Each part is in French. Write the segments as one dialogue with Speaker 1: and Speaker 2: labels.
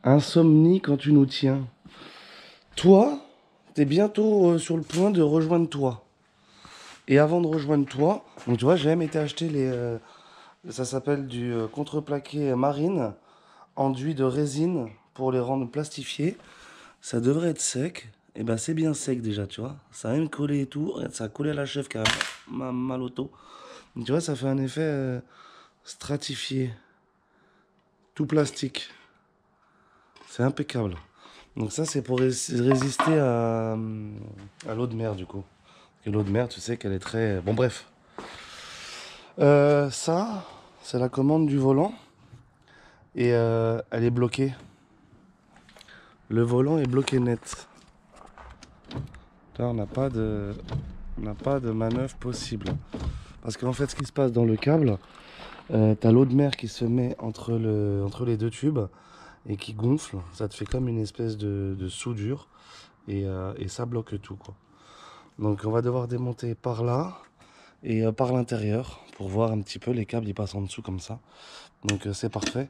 Speaker 1: Insomnie quand tu nous tiens. Toi, t'es bientôt sur le point de rejoindre toi. Et avant de rejoindre toi, donc tu vois, j'ai même été acheter ça s'appelle du contreplaqué marine, enduit de résine pour les rendre plastifiés. Ça devrait être sec. Et ben c'est bien sec déjà, tu vois. Ça a même collé et tout. Regarde, ça a collé à la chèvre qui a mal au dos. Donc, tu vois, ça fait un effet stratifié. Tout plastique. C'est impeccable. Donc ça, c'est pour résister à l'eau de mer, du coup. Et l'eau de mer, tu sais qu'elle est très... Bon, bref. Ça, c'est la commande du volant. Et elle est bloquée. Le volant est bloqué net. Là, on n'a pas de manœuvre possible. Parce qu'en fait, ce qui se passe dans le câble, t'as l'eau de mer qui se met entre les deux tubes et qui gonfle. Ça te fait comme une espèce de soudure. Et ça bloque tout, quoi. Donc on va devoir démonter par là et par l'intérieur pour voir un petit peu. Les câbles ils passent en dessous comme ça. Donc c'est parfait.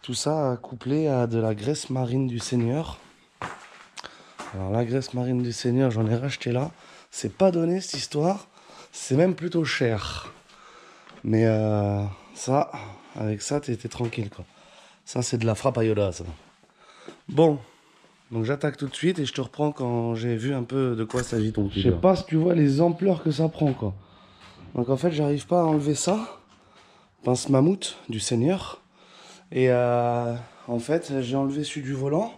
Speaker 1: Tout ça couplé à de la graisse marine du Seigneur. Alors la graisse marine du Seigneur, j'en ai racheté là. C'est pas donné cette histoire. C'est même plutôt cher. Mais ça, avec ça, t'es tranquille, quoi. Ça, c'est de la frappe à Yoda, ça. Bon, donc j'attaque tout de suite et je te reprends quand j'ai vu un peu de quoi s'agit ton truc. Je sais pas si tu vois les ampleurs que ça prend, quoi. Donc en fait, j'arrive pas à enlever ça. Pince mammouth du Seigneur. Et en fait, j'ai enlevé celui du volant.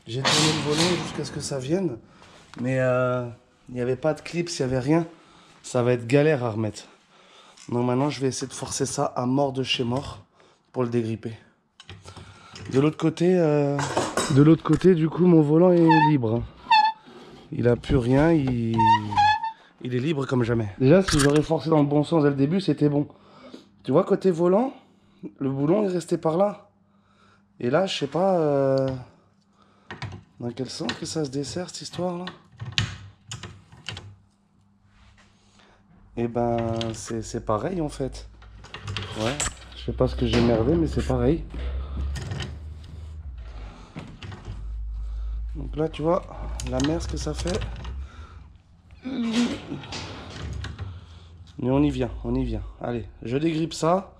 Speaker 1: J'ai tourné le volant jusqu'à ce que ça vienne. Mais il n'y avait pas de clips, il n'y avait rien. Ça va être galère à remettre. Donc maintenant, je vais essayer de forcer ça à mort de chez mort pour le dégripper. De l'autre côté, du coup, mon volant est libre. Il a plus rien, il est libre comme jamais. Déjà, si j'aurais forcé dans le bon sens dès le début, c'était bon. Tu vois, côté volant, le boulon est resté par là. Et là, je sais pas dans quel sens que ça se dessert, cette histoire-là. Et ben, c'est pareil, en fait. Ouais, je sais pas ce que j'ai merdé, mais c'est pareil. Donc là, tu vois, la merde, ce que ça fait. Mais on y vient, on y vient. Allez, je dégrippe ça.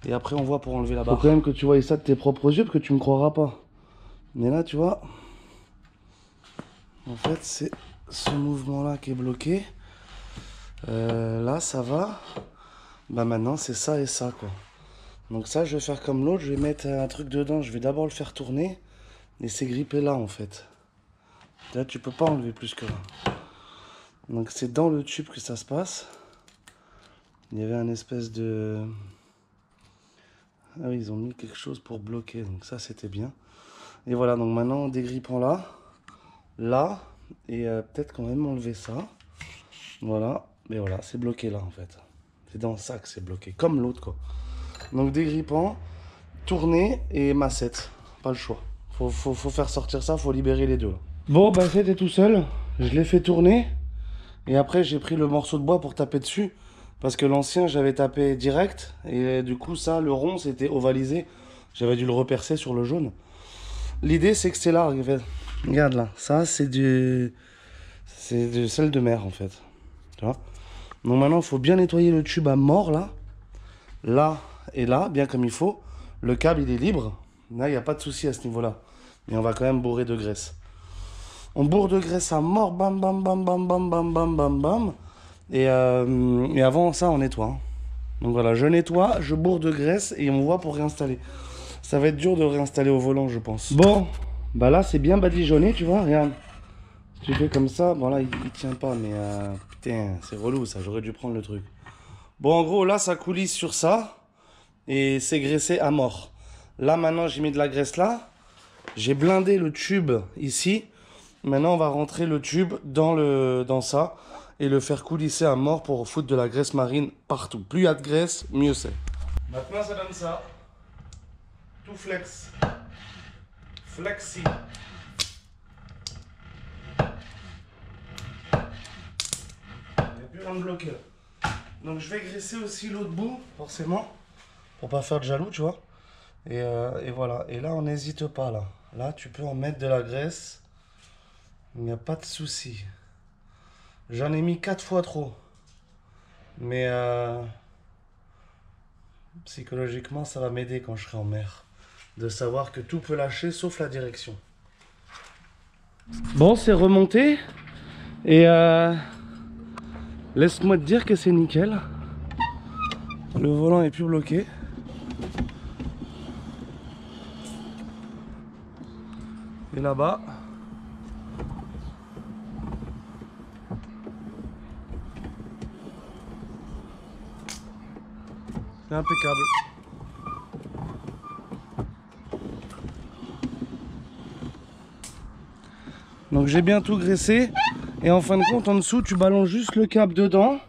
Speaker 1: Et après, on voit pour enlever la barre. Faut quand même que tu voyes ça de tes propres yeux, parce que tu me croiras pas. Mais là, tu vois, en fait, c'est ce mouvement-là qui est bloqué. Là, ça va. Bah maintenant, c'est ça et ça, quoi. Donc ça, je vais faire comme l'autre. Je vais mettre un truc dedans. Je vais d'abord le faire tourner. Et c'est grippé là, en fait. Là, tu peux pas enlever plus que là. Donc c'est dans le tube que ça se passe. Il y avait un espèce de... Ah oui, ils ont mis quelque chose pour bloquer. Donc ça, c'était bien. Et voilà, donc maintenant, en dégrippant là. Là. Et peut-être quand même enlever ça. Voilà. Mais voilà, c'est bloqué là, en fait. C'est dans ça que c'est bloqué. Comme l'autre, quoi. Donc dégrippant, tourner et massette. Pas le choix. Faut faire sortir ça, faut libérer les deux. Là. Bon, bah c'était tout seul. Je l'ai fait tourner. Et après, j'ai pris le morceau de bois pour taper dessus. Parce que l'ancien, j'avais tapé direct. Et du coup, ça, le rond, c'était ovalisé. J'avais dû le repercer sur le jaune. L'idée, c'est que c'est là. Regarde là. Ça, c'est du sel de mer, en fait. Tu vois. Donc maintenant, il faut bien nettoyer le tube à mort, là. Là et là, bien comme il faut. Le câble, il est libre. Là, il n'y a pas de souci à ce niveau-là. Mais on va quand même bourrer de graisse. On bourre de graisse à mort. Bam, bam, bam, bam, bam, bam, bam, bam, bam. Et avant ça, on nettoie. Hein. Donc voilà, je nettoie, je bourre de graisse et on voit pour réinstaller. Ça va être dur de réinstaller au volant, je pense. Bon, bah là, c'est bien badigeonné, tu vois, regarde. Si tu fais comme ça, bon là, il tient pas, mais putain, c'est relou ça, j'aurais dû prendre le truc. Bon, en gros, là, ça coulisse sur ça et c'est graissé à mort. Là, maintenant, j'ai mis de la graisse là. J'ai blindé le tube ici. Maintenant, on va rentrer le tube dans ça et le faire coulisser à mort pour foutre de la graisse marine partout. Plus il y a de graisse, mieux c'est. Maintenant, ça donne ça. Tout flex. Flexi. Il n'y a plus rien de bloqué là. Donc, je vais graisser aussi l'autre bout, forcément, pour pas faire de jaloux, tu vois. Et voilà. Et là, on n'hésite pas là. Là, tu peux en mettre de la graisse. Il n'y a pas de souci. J'en ai mis 4 fois trop. Mais psychologiquement, ça va m'aider quand je serai en mer. De savoir que tout peut lâcher sauf la direction. Bon, c'est remonté. Et laisse-moi te dire que c'est nickel. Le volant est plus bloqué. Et là-bas, c'est impeccable. Donc j'ai bien tout graissé. Et en fin de compte, en dessous, tu balances juste le câble dedans.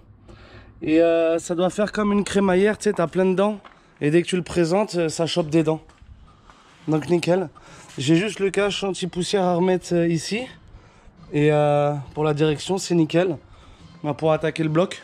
Speaker 1: Et ça doit faire comme une crémaillère, tu sais, t'as plein de dents. Et dès que tu le présentes, ça chope des dents. Donc nickel. J'ai juste le cache anti-poussière à remettre ici. Et pour la direction, c'est nickel. Pour attaquer le bloc.